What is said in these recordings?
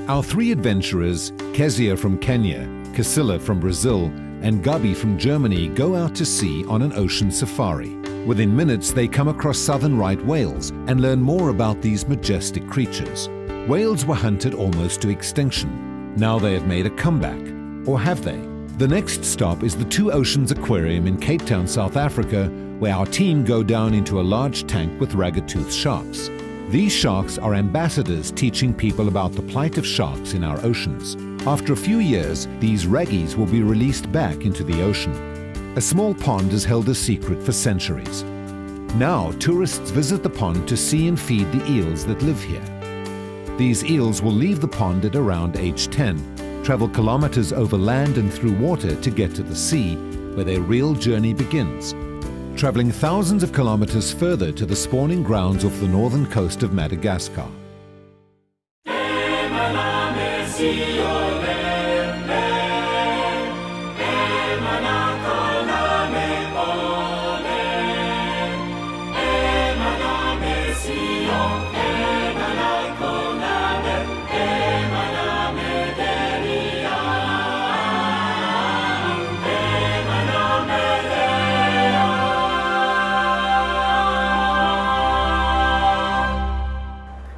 Our three adventurers, Kezia from Kenya, Casilla from Brazil, and Gabi from Germany, go out to sea on an ocean safari. Within minutes, they come across southern right whales and learn more about these majestic creatures. Whales were hunted almost to extinction. Now they have made a comeback. Or have they? The next stop is the Two Oceans Aquarium in Cape Town, South Africa, where our team go down into a large tank with ragged-toothed sharks. These sharks are ambassadors teaching people about the plight of sharks in our oceans. After a few years, these raggies will be released back into the ocean. A small pond has held a secret for centuries. Now, tourists visit the pond to see and feed the eels that live here. These eels will leave the pond at around age 10, travel kilometers over land and through water to get to the sea, where their real journey begins. Traveling thousands of kilometers further to the spawning grounds off the northern coast of Madagascar.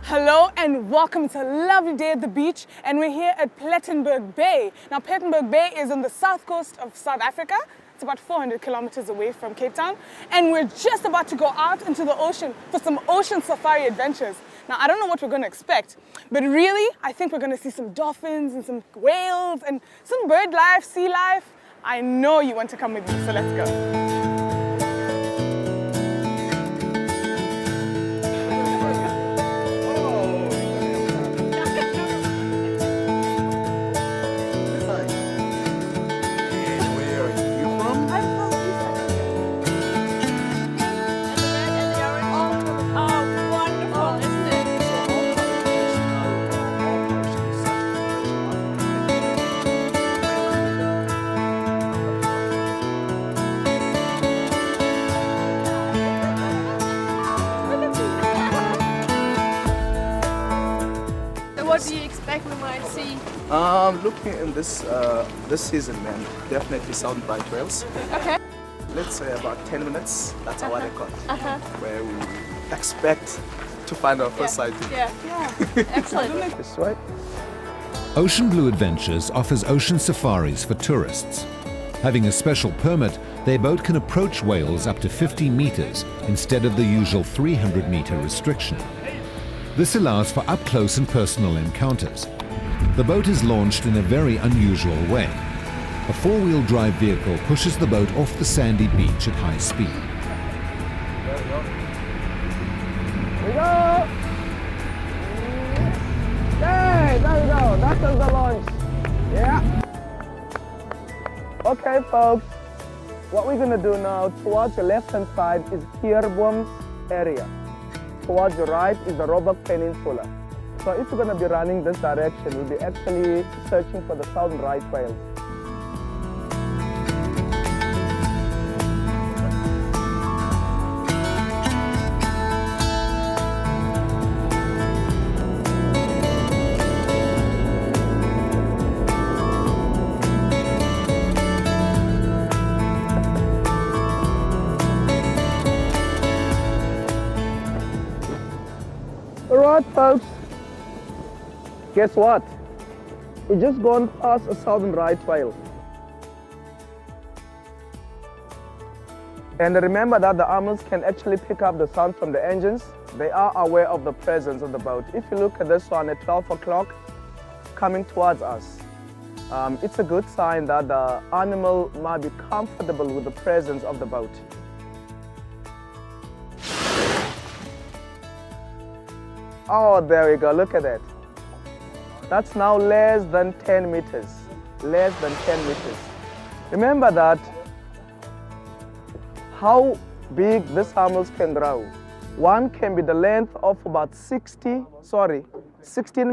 Hello and welcome to a lovely day at the beach, and we're here at Plettenberg Bay. Now Plettenberg Bay is on the south coast of South Africa. It's about 400 kilometers away from Cape Town, and we're just about to go out into the ocean for some ocean safari adventures. Now I don't know what we're going to expect, but really I think we're going to see some dolphins and some whales and some bird life, sea life. I know you want to come with me, so let's go. What do you expect we might see? Looking in this season, man, definitely southern right whales. Okay. Let's say about 10 minutes. That's our record. Where we expect to find our first sighting. Yeah. Excellent. This way. Ocean Blue Adventures offers ocean safaris for tourists. Having a special permit, their boat can approach whales up to 50 meters instead of the usual 300-meter restriction. This allows for up-close and personal encounters. The boat is launched in a very unusual way. A four-wheel drive vehicle pushes the boat off the sandy beach at high speed. There we go! Hey, there we go. That's the launch. Yeah. Okay, folks. What we're going to do now, towards the left-hand side is Kierboom's area. Towards the right is the Roebuck Peninsula. So if we're going to be running this direction, we'll be actually searching for the southern right whales. Alright folks, guess what? We just gone past a southern right whale. And remember that the animals can actually pick up the sound from the engines. They are aware of the presence of the boat. If you look at this one at 12 o'clock coming towards us, it's a good sign that the animal might be comfortable with the presence of the boat. Oh, there we go, look at that. That's now less than 10 meters. Less than 10 meters. Remember that how big these animals can grow. One can be the length of about 16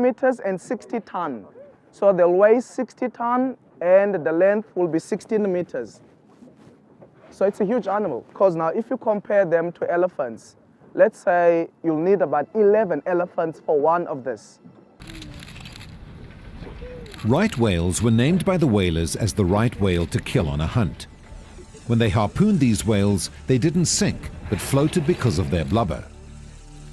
meters and 60 ton. So they'll weigh 60 ton and the length will be 16 meters. So it's a huge animal, because now if you compare them to elephants, let's say you'll need about 11 elephants for one of this. Right whales were named by the whalers as the right whale to kill on a hunt. When they harpooned these whales, they didn't sink, but floated because of their blubber.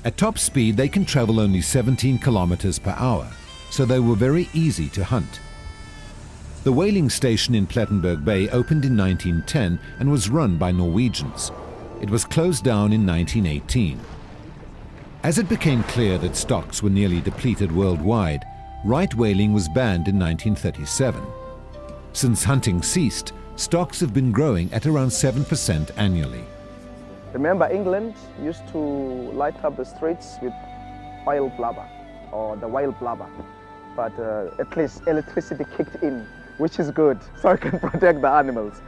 At top speed, they can travel only 17 kilometers per hour, so they were very easy to hunt. The whaling station in Plettenberg Bay opened in 1910 and was run by Norwegians. It was closed down in 1918. As it became clear that stocks were nearly depleted worldwide, right whaling was banned in 1937. Since hunting ceased, stocks have been growing at around 7% annually. Remember, England used to light up the streets with oil blubber, or the whale blubber. But at least electricity kicked in, which is good, so it can protect the animals.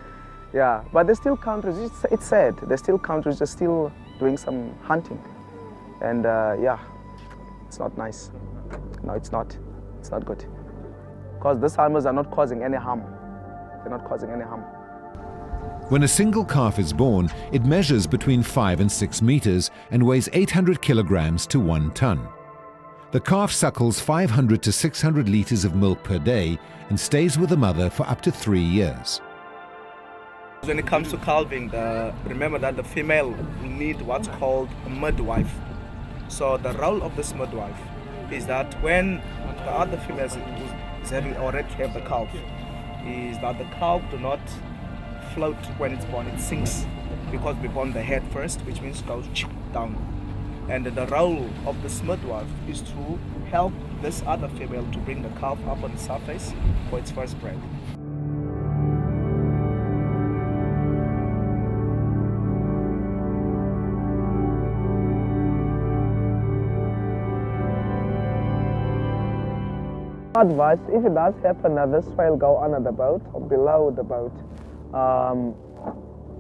Yeah, but there's still countries, it's sad, there's still countries that are still doing some hunting. And yeah, it's not nice. No, it's not. It's not good. Because these animals are not causing any harm. They're not causing any harm. When a single calf is born, it measures between 5 and 6 meters and weighs 800 kilograms to 1 ton. The calf suckles 500 to 600 liters of milk per day and stays with the mother for up to 3 years. When it comes to calving, remember that the female will need what's called a midwife. So the role of this midwife is that when the other female is having already have the calf, is that the calf do not float when it's born, it sinks because we born the head first, which means goes down. And the role of this midwife is to help this other female to bring the calf up on the surface for its first breath. Advice, if it does happen that this whale go under the boat or below the boat,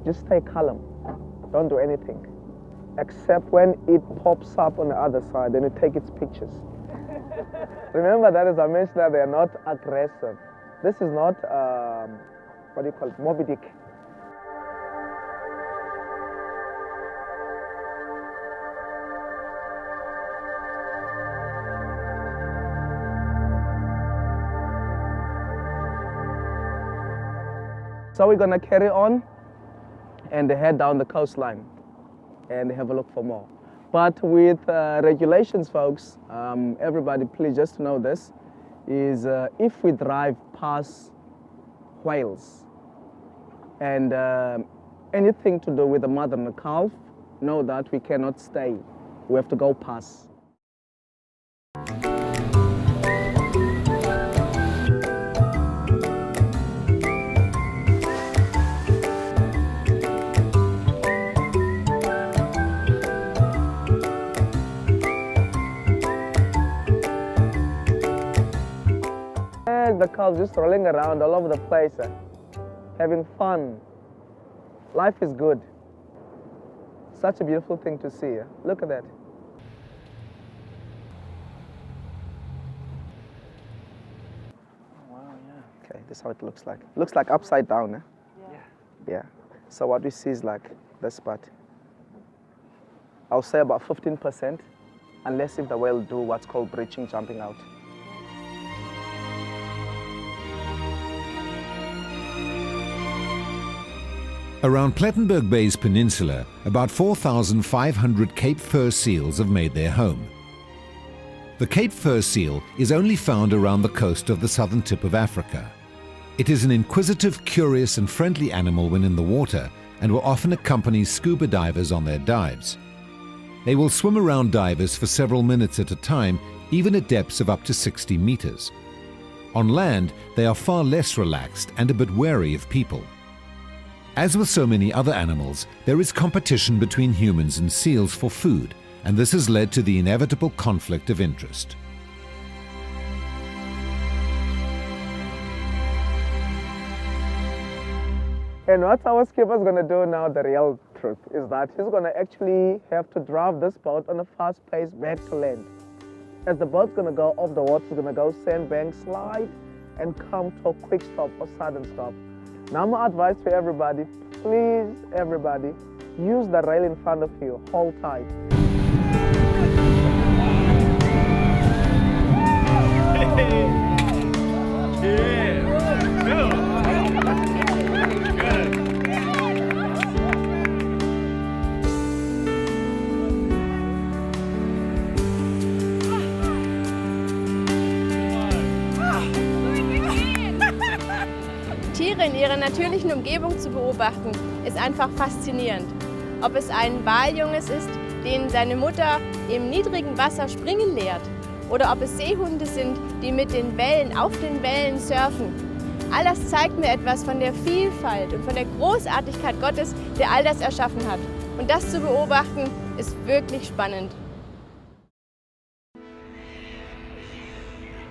just stay calm. Don't do anything. Except when it pops up on the other side, then you take its pictures. Remember that, as I mentioned, that they are not aggressive. This is not, what do you call it, Moby Dick. So we're gonna carry on and head down the coastline and have a look for more. But with regulations, folks, everybody please just know this, is if we drive past whales and anything to do with the mother and the calf, know that we cannot stay. We have to go past. The calf just rolling around all over the place, having fun. Life is good. Such a beautiful thing to see. Look at that. Wow, yeah. Okay, this is how it looks like. Looks like upside down, eh? Yeah. So what we see is like this part. I'll say about 15%, unless if the whale do what's called breaching, jumping out. Around Plettenberg Bay's peninsula, about 4,500 Cape fur seals have made their home. The Cape fur seal is only found around the coast of the southern tip of Africa. It is an inquisitive, curious and friendly animal when in the water and will often accompany scuba divers on their dives. They will swim around divers for several minutes at a time, even at depths of up to 60 meters. On land, they are far less relaxed and a bit wary of people. As with so many other animals, there is competition between humans and seals for food, and this has led to the inevitable conflict of interest. And what our skipper is going to do now, the real truth, is that he's going to actually have to drive this boat on a fast pace back to land. As the boat's going to go off the water, it's going to go sandbank, slide, and come to a quick stop or sudden stop. Now my advice to everybody, please everybody, use the rail in front of you, hold tight. Tiere in ihrer natürlichen Umgebung zu beobachten, ist einfach faszinierend. Ob es ein Waljunges ist, den seine Mutter im niedrigen Wasser springen lehrt, oder ob es Seehunde sind, die mit den Wellen auf den Wellen surfen. All das zeigt mir etwas von der Vielfalt und von der Großartigkeit Gottes, der all das erschaffen hat. Und das zu beobachten, ist wirklich spannend.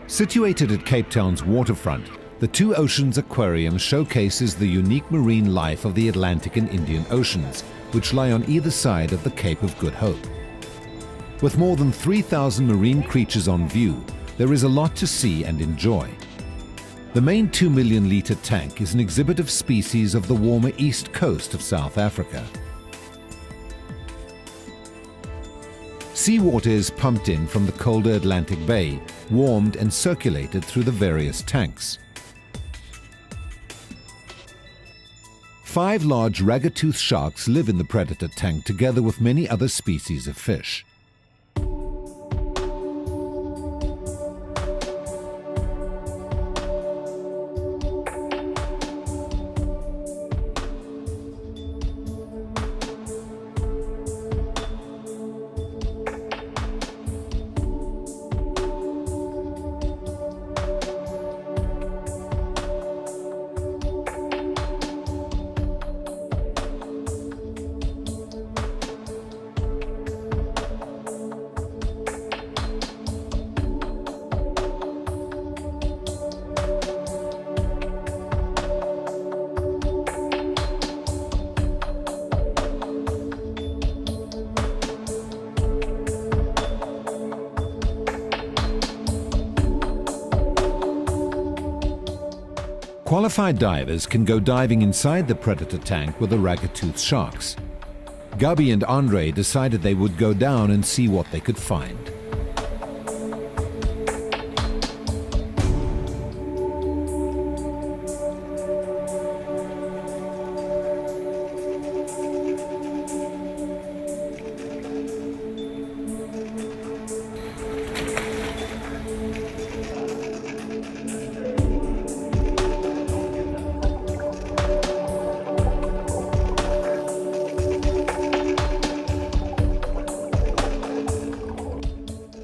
Situated at Cape Town's waterfront, the Two Oceans Aquarium showcases the unique marine life of the Atlantic and Indian Oceans, which lie on either side of the Cape of Good Hope. With more than 3,000 marine creatures on view, there is a lot to see and enjoy. The main 2 million litre tank is an exhibit of species of the warmer east coast of South Africa. Seawater is pumped in from the colder Atlantic Bay, warmed and circulated through the various tanks. 5 large ragged-toothed sharks live in the predator tank together with many other species of fish. Qualified divers can go diving inside the predator tank with the ragged-toothed sharks. Gabi and Andre decided they would go down and see what they could find.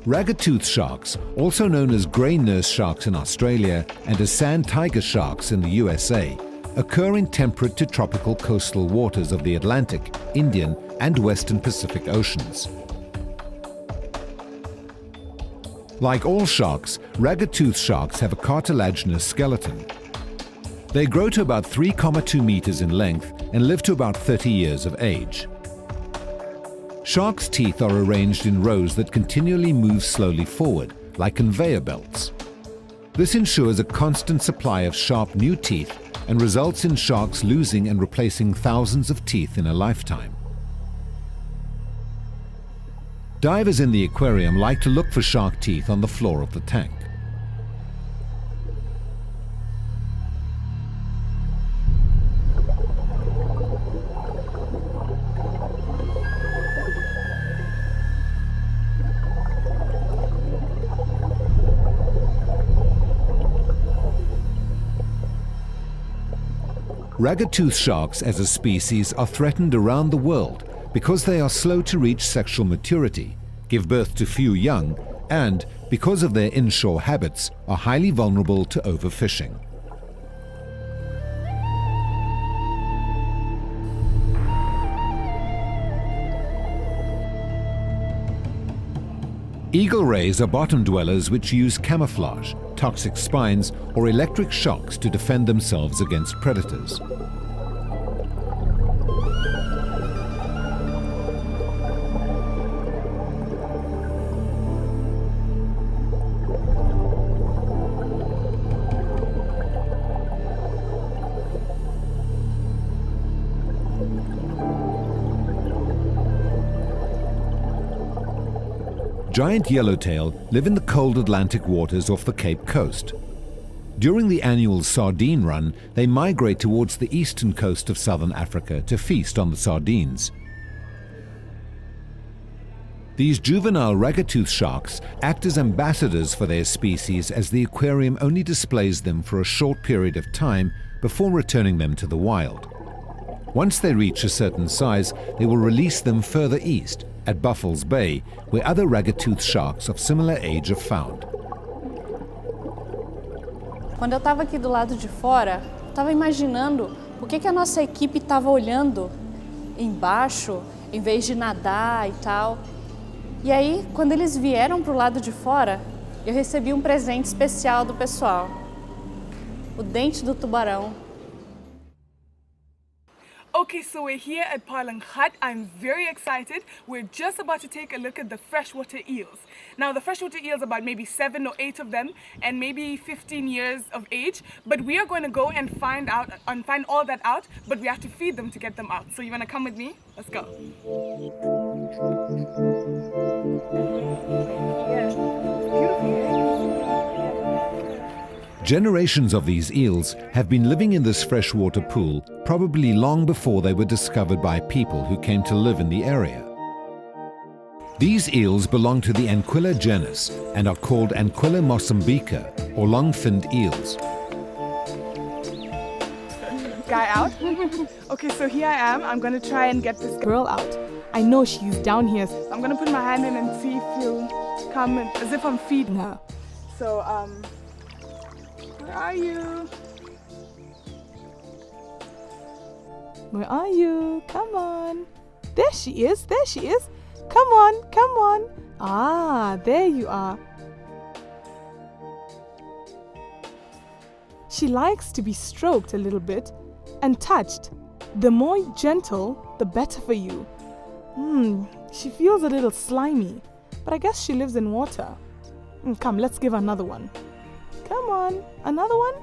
Ragged-toothed sharks, also known as grey nurse sharks in Australia and as sand tiger sharks in the USA, occur in temperate to tropical coastal waters of the Atlantic, Indian and Western Pacific Oceans. Like all sharks, ragged-toothed sharks have a cartilaginous skeleton. They grow to about 3,2 meters in length and live to about 30 years of age. Sharks' teeth are arranged in rows that continually move slowly forward, like conveyor belts. This ensures a constant supply of sharp new teeth and results in sharks losing and replacing thousands of teeth in a lifetime. Divers in the aquarium like to look for shark teeth on the floor of the tank. Ragged-toothed sharks as a species are threatened around the world because they are slow to reach sexual maturity, give birth to few young, and, because of their inshore habits, are highly vulnerable to overfishing. Eagle rays are bottom dwellers which use camouflage, toxic spines, or electric shocks to defend themselves against predators. Giant yellowtail live in the cold Atlantic waters off the Cape Coast. During the annual sardine run, they migrate towards the eastern coast of southern Africa to feast on the sardines. These juvenile ragged-tooth sharks act as ambassadors for their species, as the aquarium only displays them for a short period of time before returning them to the wild. Once they reach a certain size, they will release them further east, at Buffalo's Bay, where other ragged-tooth sharks of similar age are found. Quando eu estava aqui do lado de fora, eu estava imaginando o que a nossa equipe estava olhando embaixo, em vez de nadar e tal. E aí, quando eles vieram para o lado de fora, eu recebi um presente especial do pessoal. O dente do tubarão. Okay, so we're here at Palang Hut. I'm very excited. We're just about to take a look at the freshwater eels. Now, the freshwater eels, about maybe 7 or 8 of them, and maybe 15 years of age. But we are going to go and find all that out, but we have to feed them to get them out. So you want to come with me? Let's go. Generations of these eels have been living in this freshwater pool probably long before they were discovered by people who came to live in the area. These eels belong to the Anquilla genus and are called Anquilla mozambica, or long-finned eels. Guy out? Okay, so here I am. I'm going to try and get this girl out. I know she's down here. So I'm going to put my hand in and see if she'll come in, as if I'm feeding her. So, where are you? Where are you? Come on. There she is. There she is. Come on. Come on. Ah, there you are. She likes to be stroked a little bit and touched. The more gentle, the better for you. She feels a little slimy, but I guess she lives in water. Come, let's give her another one. Come on, another one?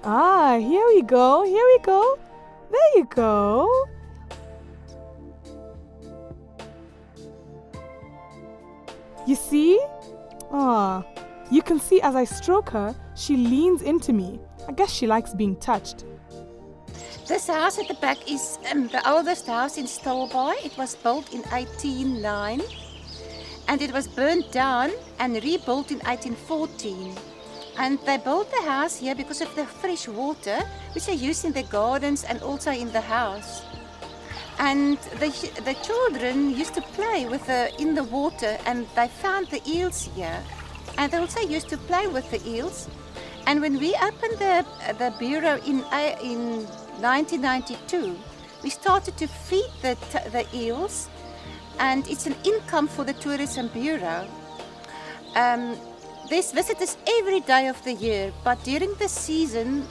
Ah, here we go, here we go. There you go. You see? Ah, you can see as I stroke her, she leans into me. I guess she likes being touched. This house at the back is the oldest house in Stilbaai. It was built in 1809 and it was burnt down and rebuilt in 1814. And they built the house here because of the fresh water which they used in the gardens and also in the house. And the children used to play in the water, and they found the eels here. And they also used to play with the eels. And when we opened the bureau in 1992, we started to feed the eels, and it's an income for the Tourism Bureau. There's visitors every day of the year, but during the season,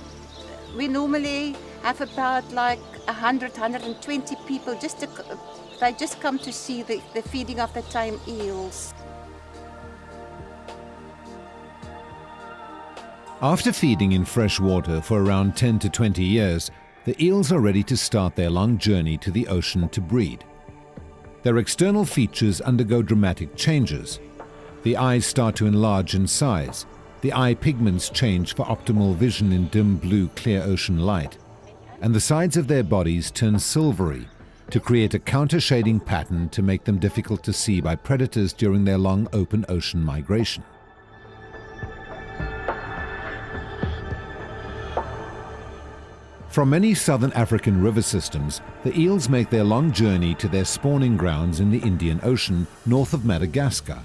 we normally have about like 100, 120 people. They just come to see the feeding of the tame eels. After feeding in fresh water for around 10 to 20 years, the eels are ready to start their long journey to the ocean to breed. Their external features undergo dramatic changes. The eyes start to enlarge in size. The eye pigments change for optimal vision in dim blue clear ocean light. And the sides of their bodies turn silvery to create a counter-shading pattern to make them difficult to see by predators during their long open ocean migration. From many southern African river systems, the eels make their long journey to their spawning grounds in the Indian Ocean north of Madagascar.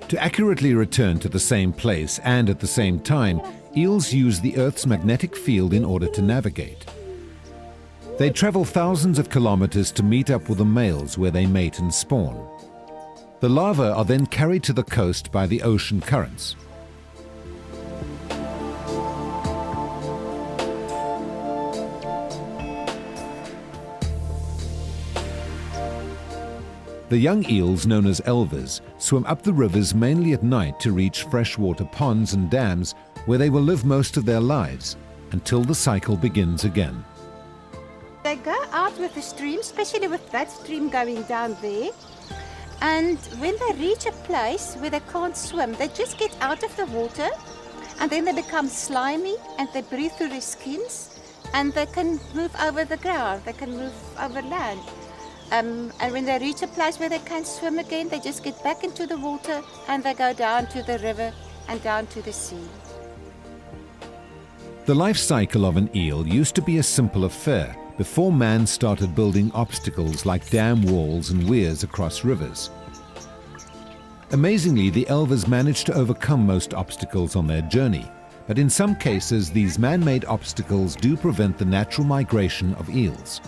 To accurately return to the same place and at the same time, eels use the Earth's magnetic field in order to navigate. They travel thousands of kilometers to meet up with the males where they mate and spawn. The larvae are then carried to the coast by the ocean currents. The young eels, known as elvers, swim up the rivers mainly at night to reach freshwater ponds and dams where they will live most of their lives until the cycle begins again. They go out with the stream, especially with that stream going down there. And when they reach a place where they can't swim, they just get out of the water and then they become slimy and they breathe through their skins and they can move over the ground, they can move over land. And when they reach a place where they can swim again, they just get back into the water and they go down to the river and down to the sea. The life cycle of an eel used to be a simple affair before man started building obstacles like dam walls and weirs across rivers. Amazingly, the elvers managed to overcome most obstacles on their journey, but in some cases these man-made obstacles do prevent the natural migration of eels.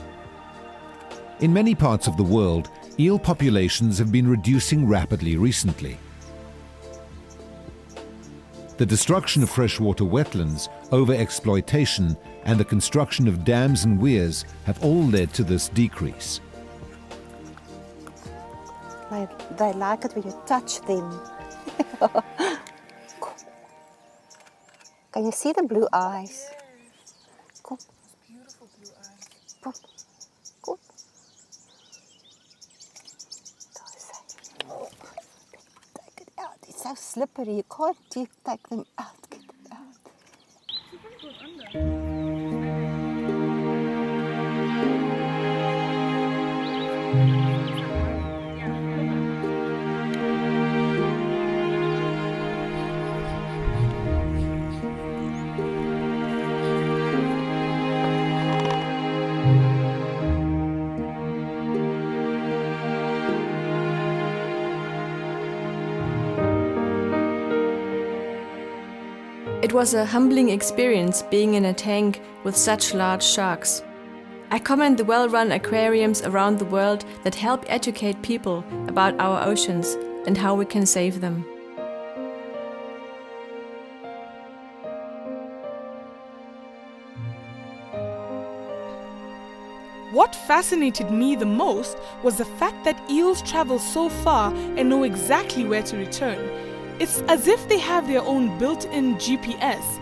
In many parts of the world, eel populations have been reducing rapidly recently. The destruction of freshwater wetlands, overexploitation, and the construction of dams and weirs have all led to this decrease. They like it when you touch them. Can you see the blue eyes? Kom. Beautiful blue eyes. Kom. Kom. Daar is hy. Oh, take it out. It's so slippery. You can't take them out. Get it out. It was a humbling experience being in a tank with such large sharks. I commend the well-run aquariums around the world that help educate people about our oceans and how we can save them. What fascinated me the most was the fact that eels travel so far and know exactly where to return. It's as if they have their own built-in GPS.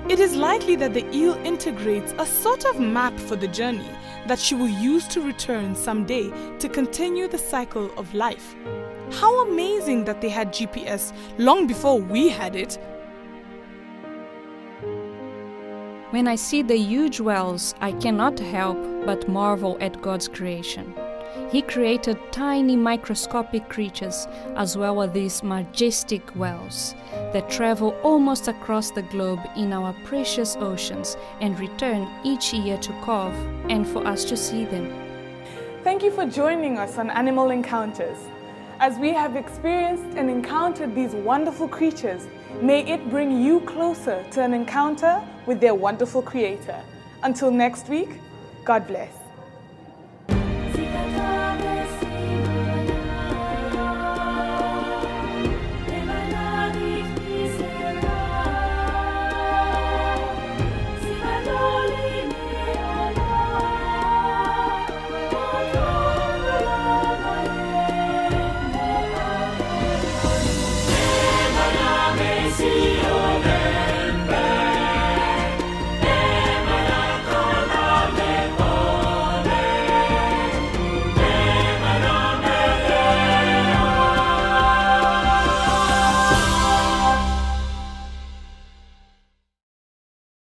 It is likely that the eel integrates a sort of map for the journey that she will use to return someday to continue the cycle of life. How amazing that they had GPS long before we had it. When I see the huge whales, I cannot help but marvel at God's creation. He created tiny microscopic creatures as well as these majestic whales that travel almost across the globe in our precious oceans and return each year to Cove and for us to see them. Thank you for joining us on Animal Encounters. As we have experienced and encountered these wonderful creatures, may it bring you closer to an encounter with their wonderful creator. Until next week, God bless.